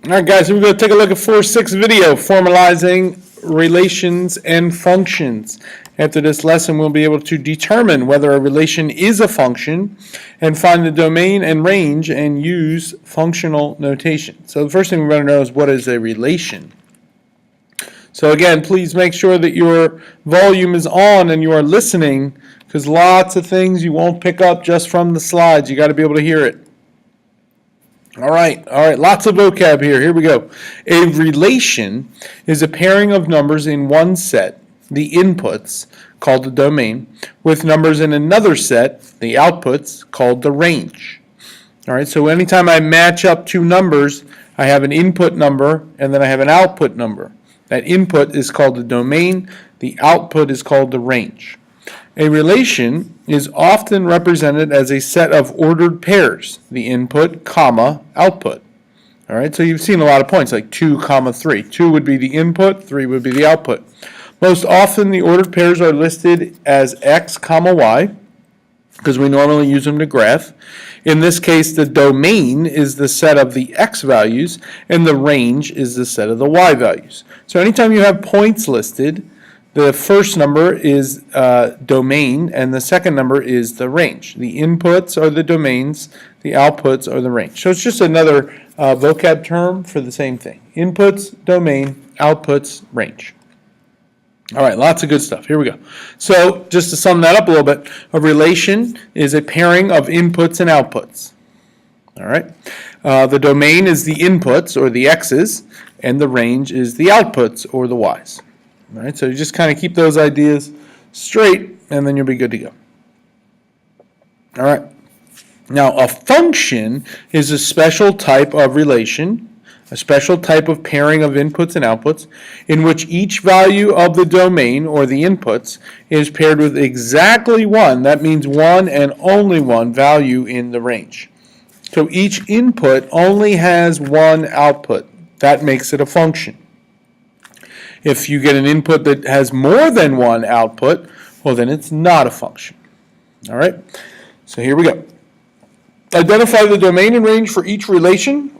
All right, guys, so we're going to take a look at 4.6 video, formalizing relations and functions. After this lesson, we'll be able to determine whether a relation is a function and find the domain and range and use functional notation. So the first thing we're going to know is what is a relation. So again, please make sure that your volume is on and you are listening, because lots of things you won't pick up just from the slides. You got to be able to hear it. All right, lots of vocab here. Here we go. A relation is a pairing of numbers in one set, the inputs, called the domain, with numbers in another set, the outputs, called the range. All right, so anytime I match up two numbers, I have an input number and then I have an output number. That input is called the domain, the output is called the range. A relation is often represented as a set of ordered pairs, the input, comma, output. All right, so you've seen a lot of points like 2, comma 3. 2 would be the input, 3 would be the output. Most often the ordered pairs are listed as x, comma y, because we normally use them to graph. In this case, the domain is the set of the x values, and the range is the set of the y values. So anytime you have points listed, the first number is domain, and the second number is the range. The inputs are the domains, the outputs are the range. So it's just another vocab term for the same thing. Inputs, domain, outputs, range. All right, lots of good stuff. Here we go. So just to sum that up a little bit, a relation is a pairing of inputs and outputs. All right. The domain is the inputs, or the x's, and the range is the outputs, or the y's. All right, so you just kind of keep those ideas straight, and then you'll be good to go. All right. Now, a function is a special type of relation, a special type of pairing of inputs and outputs, in which each value of the domain, or the inputs, is paired with exactly one, that means one and only one value in the range. So each input only has one output. That makes it a function. If you get an input that has more than one output, well, then it's not a function. All right, so here we go. Identify the domain and range for each relation.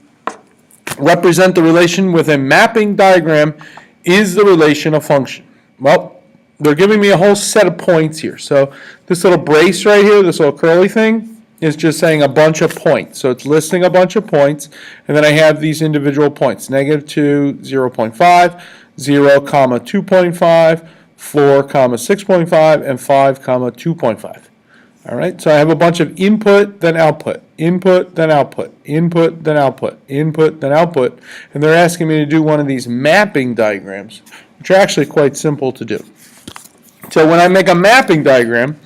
Represent the relation with a mapping diagram. Is the relation a function? Well, they're giving me a whole set of points here. So this little brace right here, this little curly thing, is just saying a bunch of points. So it's listing a bunch of points, and then I have these individual points, -2, 0.5, 0, comma 2.5, 4, comma 6.5, and 5, comma 2.5. All right, so I have a bunch of input, then output, input, then output, input, then output, input, then output, and they're asking me to do one of these mapping diagrams, which are actually quite simple to do. So when I make a mapping diagram,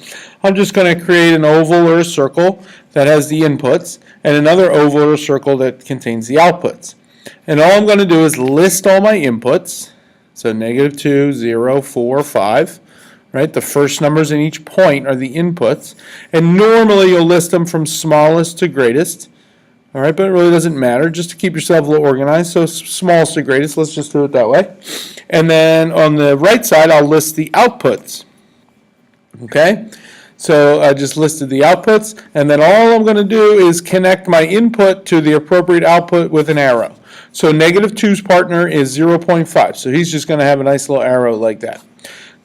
I'm just going to create an oval or a circle that has the inputs, and another oval or a circle that contains the outputs. And all I'm going to do is list all my inputs, so -2, 0, 4, 5. Right? The first numbers in each point are the inputs, and normally you'll list them from smallest to greatest. All right, but it really doesn't matter, just to keep yourself a little organized. So smallest to greatest, let's just do it that way. And then on the right side, I'll list the outputs. Okay, so I just listed the outputs, and then all I'm going to do is connect my input to the appropriate output with an arrow. So -2's partner is 0.5, so he's just going to have a nice little arrow like that.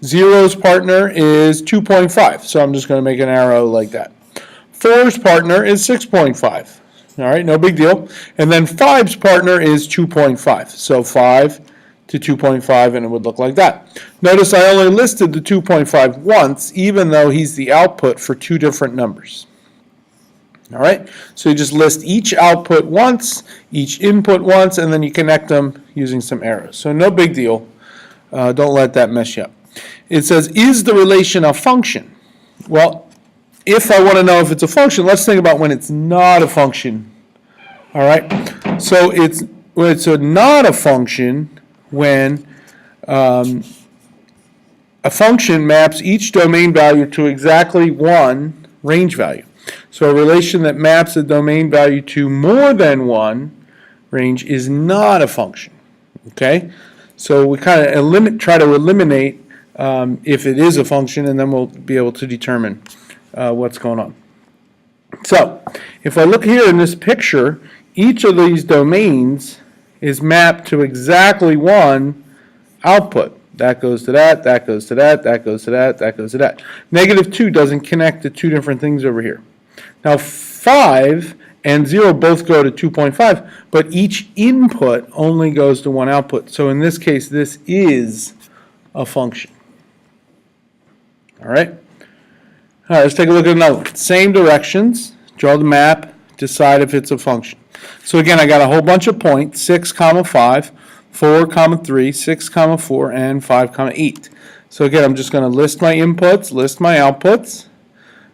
0's partner is 2.5, so I'm just going to make an arrow like that. 4's partner is 6.5. All right, no big deal. And then 5's partner is 2.5, so 5 to 2.5, and it would look like that. Notice I only listed the 2.5 once, even though he's the output for two different numbers. All right, so you just list each output once, each input once, and then you connect them using some arrows. So no big deal. Don't let that mess you up. It says, is the relation a function? Well, if I want to know if it's a function, let's think about when it's not a function. All right, so it's not a function when a function maps each domain value to exactly one range value. So a relation that maps a domain value to more than one range is not a function. Okay, so we kind of try to eliminate if it is a function, and then we'll be able to determine what's going on. So if I look here in this picture, each of these domains is mapped to exactly one output. That goes to that, that goes to that, that goes to that, that goes to that. -2 doesn't connect to two different things over here. Now 5 and 0 both go to 2.5, but each input only goes to one output. So in this case, this is a function. All right? All right, let's take a look at another one. Same directions, draw the map, decide if it's a function. So again, I got a whole bunch of points, 6, 5, 4, 3, 6, 4, and 5, 8. So again, I'm just going to list my inputs, list my outputs.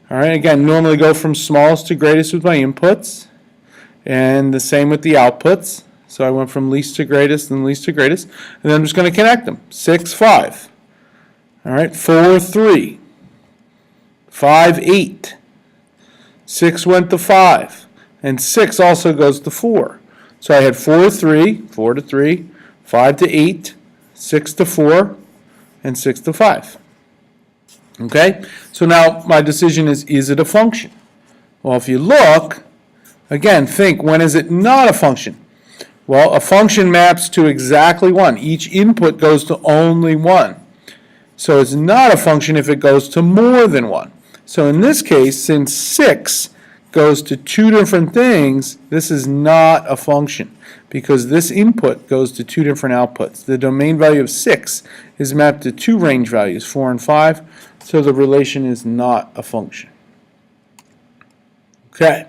All right, again, normally go from smallest to greatest with my inputs, and the same with the outputs. So I went from least to greatest and least to greatest, and then I'm just going to connect them. 6, 5. All right, 4, 3. 5, 8. 6 went to 5, and 6 also goes to 4. So I had 4, 3, 4 to 3, 5 to 8, 6 to 4, and 6 to 5. Okay, so now my decision is it a function? Well, if you look, again, think, when is it not a function? Well, a function maps to exactly one. Each input goes to only one. So it's not a function if it goes to more than one. So in this case, since 6 goes to two different things, this is not a function because this input goes to two different outputs. The domain value of 6 is mapped to two range values, 4 and 5, so the relation is not a function. Okay.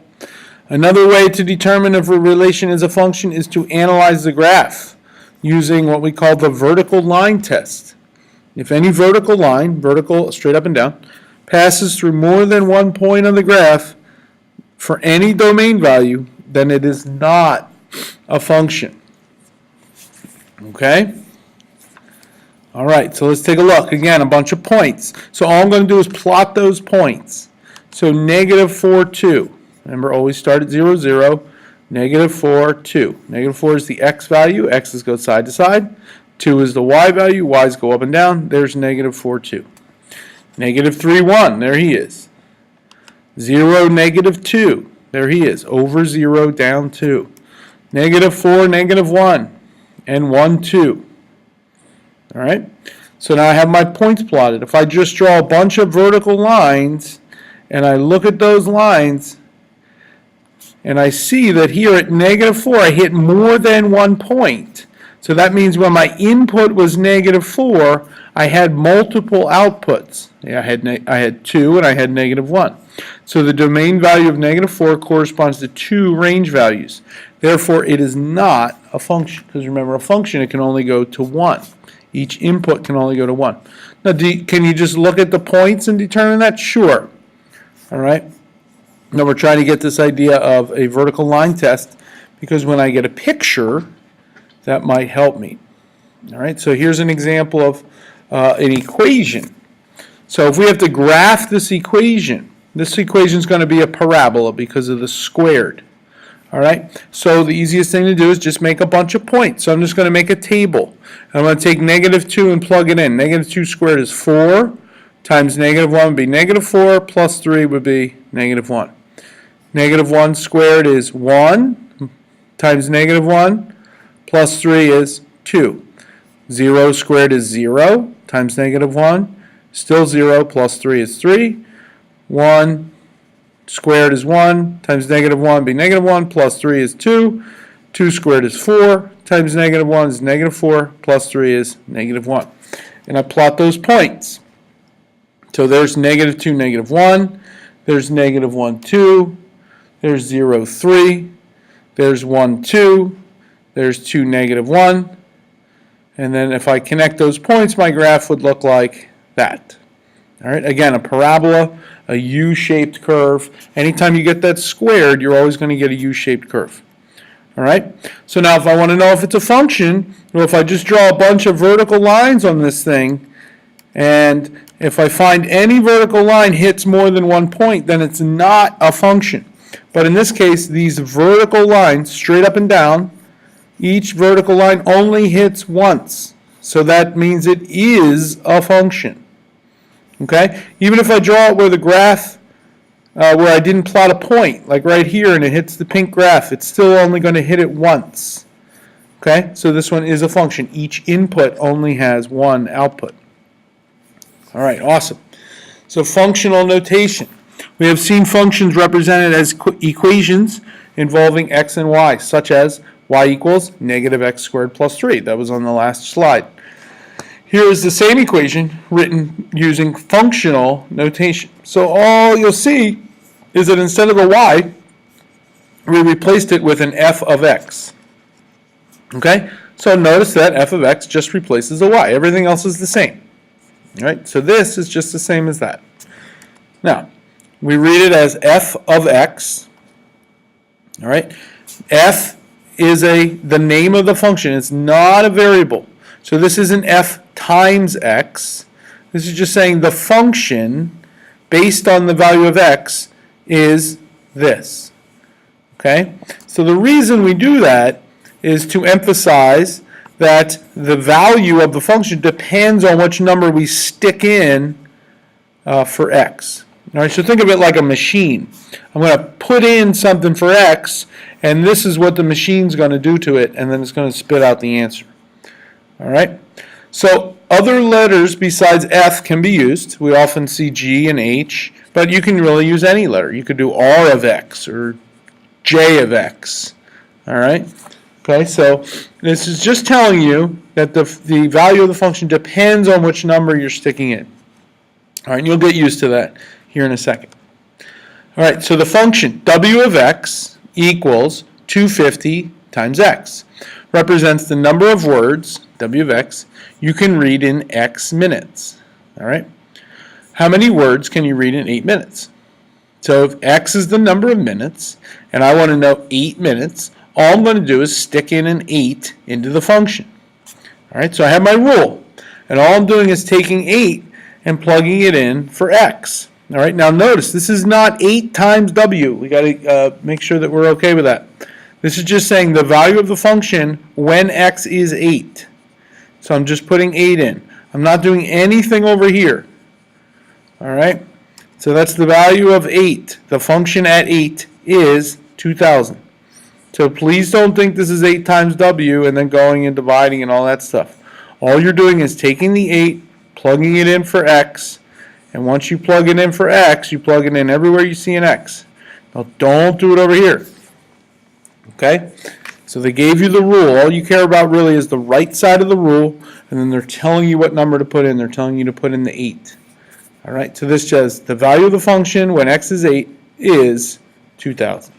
Another way to determine if a relation is a function is to analyze the graph using what we call the vertical line test. If any vertical line, vertical straight up and down, passes through more than one point on the graph for any domain value, then it is not a function. Okay? All right, so let's take a look. Again, a bunch of points. So all I'm going to do is plot those points. So -4, 2. Remember, always start at 0, 0. -4, 2. -4 is the x value. X's go side to side. 2 is the y value. Y's go up and down. There's -4, 2. -3, 1. There he is. 0, -2. There he is. Over 0, down 2. -4, -1. And 1, 2. All right? So now I have my points plotted. If I just draw a bunch of vertical lines and I look at those lines and I see that here at -4 I hit more than one point. So that means when my input was -4, I had multiple outputs. Yeah, I had 2 and I had -1. So the domain value of -4 corresponds to two range values. Therefore, it is not a function. Because remember, a function, it can only go to 1. Each input can only go to 1. Now, can you just look at the points and determine that? Sure. All right. Now we're trying to get this idea of a vertical line test because when I get a picture, that might help me. All right. So here's an example of an equation. So if we have to graph this equation is going to be a parabola because of the squared. All right, so the easiest thing to do is just make a bunch of points. So I'm just going to make a table. I'm going to take -2 and plug it in. -2 squared is 4 times -1 would be -4 plus 3 would be -1. -1 squared is 1 times -1 plus 3 is 2. 0 squared is 0 times -1, still 0 plus 3 is 3. 1 squared is 1 times -1 be -1 plus 3 is 2. 2 squared is 4 times -1 is -4 plus 3 is -1. And I plot those points. So there's -2, -1. There's -1, 2. There's 0, 3. There's 1, 2. There's 2, -1. And then if I connect those points, my graph would look like that. All right, again, a parabola, a U-shaped curve. Anytime you get that squared, you're always going to get a U-shaped curve. All right, so now if I want to know if it's a function, well, if I just draw a bunch of vertical lines on this thing, and if I find any vertical line hits more than one point, then it's not a function. But in this case, these vertical lines, straight up and down, each vertical line only hits once. So that means it is a function. Okay? Even if I draw it where the graph, where I didn't plot a point, like right here, and it hits the pink graph, it's still only going to hit it once. Okay, so this one is a function. Each input only has one output. All right, awesome. So functional notation. We have seen functions represented as equations involving x and y, such as y equals negative x squared plus 3. That was on the last slide. Here is the same equation written using functional notation. So all you'll see is that instead of a y, we replaced it with an f of x. Okay? So notice that f of x just replaces a y. Everything else is the same. All right? So this is just the same as that. Now, we read it as f of x. All right? F is the name of the function. It's not a variable. So this isn't f times x. This is just saying the function based on the value of x is this. Okay? So the reason we do that is to emphasize that the value of the function depends on which number we stick in for x. All right, so think of it like a machine. I'm going to put in something for x, and this is what the machine's going to do to it, and then it's going to spit out the answer. All right? So other letters besides F can be used. We often see G and H, but you can really use any letter. You could do R of X or J of X. All right? Okay, so this is just telling you that the value of the function depends on which number you're sticking in. All right, and you'll get used to that here in a second. All right, so the function W of X equals 250 times X. Represents the number of words, W of X, you can read in X minutes. All right? How many words can you read in 8 minutes? So if X is the number of minutes, and I want to know 8 minutes, all I'm going to do is stick in an 8 into the function. All right, so I have my rule, and all I'm doing is taking 8 and plugging it in for X. All right, now notice, this is not 8 times W. We got to make sure that we're okay with that. This is just saying the value of the function when X is 8. So I'm just putting 8 in. I'm not doing anything over here. All right, so that's the value of 8. The function at 8 is 2,000. So please don't think this is 8 times W and then going and dividing and all that stuff. All you're doing is taking the 8, plugging it in for X, and once you plug it in for X, you plug it in everywhere you see an X. Now don't do it over here. Okay? So they gave you the rule. All you care about really is the right side of the rule, and then they're telling you what number to put in. They're telling you to put in the 8. All right? So this says the value of the function when X is 8 is 2,000.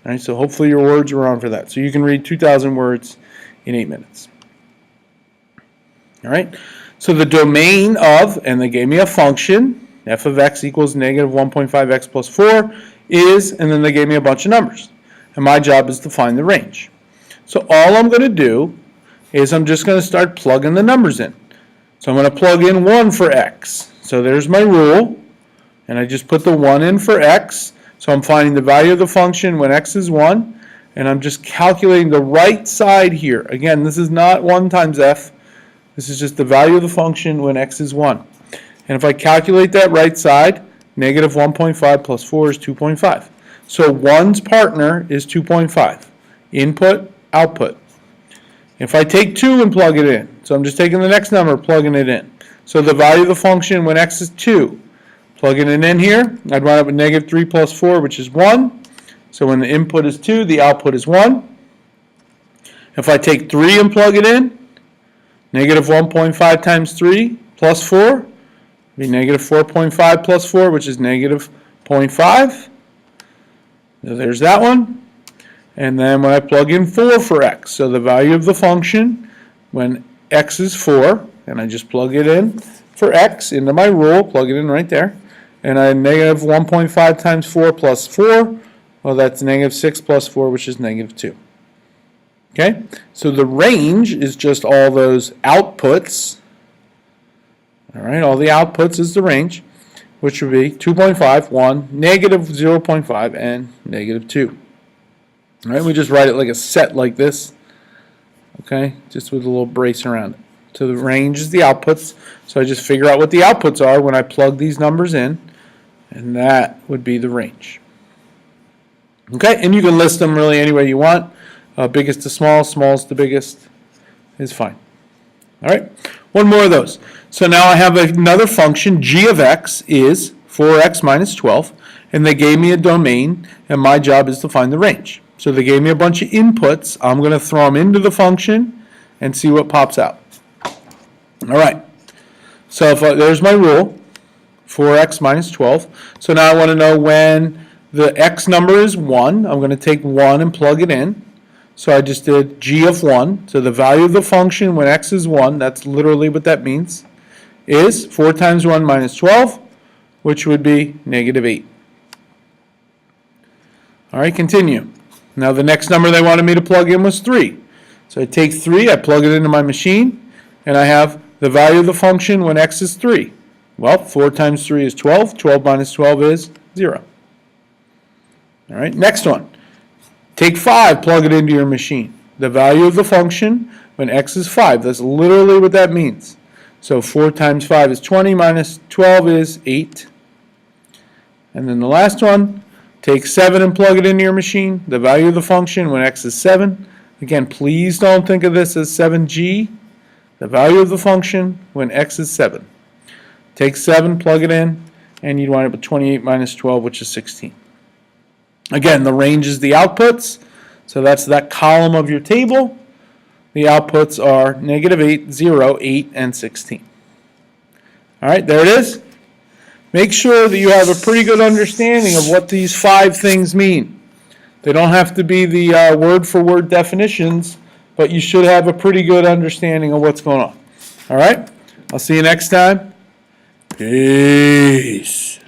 All right? So hopefully your words are on for that. So you can read 2,000 words in 8 minutes. All right? So the domain of, and they gave me a function, f of x equals negative 1.5x plus 4 is, and then they gave me a bunch of numbers. And my job is to find the range. So all I'm going to do is I'm just going to start plugging the numbers in. So I'm going to plug in 1 for x. So there's my rule. And I just put the 1 in for x. So I'm finding the value of the function when x is 1. And I'm just calculating the right side here. Again, this is not 1 times f. This is just the value of the function when x is 1. And if I calculate that right side, negative 1.5 plus 4 is 2.5. So 1's partner is 2.5. Input, output. If I take 2 and plug it in, so I'm just taking the next number, plugging it in. So the value of the function when x is 2, plugging it in here, I'd wind up with negative 3 plus 4, which is 1. So when the input is 2, the output is 1. If I take 3 and plug it in, negative 1.5 times 3 plus 4 would be negative 4.5 plus 4, which is negative 0.5. So there's that one. And then when I plug in 4 for x, so the value of the function when x is 4, and I just plug it in for x into my rule, plug it in right there, and I negative 1.5 times 4 plus 4, well, that's negative 6 plus 4, which is negative 2. Okay, so the range is just all those outputs. All right, all the outputs is the range, which would be 2.5, 1, negative 0.5, and negative 2. All right, we just write it like a set like this, okay, just with a little brace around it. So the range is the outputs, so I just figure out what the outputs are when I plug these numbers in, and that would be the range. Okay, and you can list them really any way you want. biggest to smallest to biggest is fine. All right, one more of those. So now I have another function, g of x is 4x minus 12, and they gave me a domain, and my job is to find the range. So they gave me a bunch of inputs. I'm going to throw them into the function and see what pops out. All right, so if there's my rule, 4x minus 12. So now I want to know when the x number is 1. I'm going to take 1 and plug it in. So I just did g of 1. So the value of the function when x is 1, that's literally what that means, is 4 times 1 minus 12, which would be negative 8. All right, continue. Now the next number they wanted me to plug in was 3. So I take 3, I plug it into my machine, and I have the value of the function when x is 3. Well, 4 times 3 is 12. 12 minus 12 is 0. All right, next one. Take 5, plug it into your machine. The value of the function when x is 5. That's literally what that means. So 4 times 5 is 20, minus 12 is 8. And then the last one, take 7 and plug it into your machine. The value of the function when x is 7. Again, please don't think of this as 7g. The value of the function when x is 7. Take 7, plug it in, and you'd wind up with 28 minus 12, which is 16. Again, the range is the outputs, so that's that column of your table. The outputs are negative 8, 0, 8, and 16. All right, there it is. Make sure that you have a pretty good understanding of what these 5 things mean. They don't have to be the word-for-word definitions, but you should have a pretty good understanding of what's going on. All right, I'll see you next time. Peace.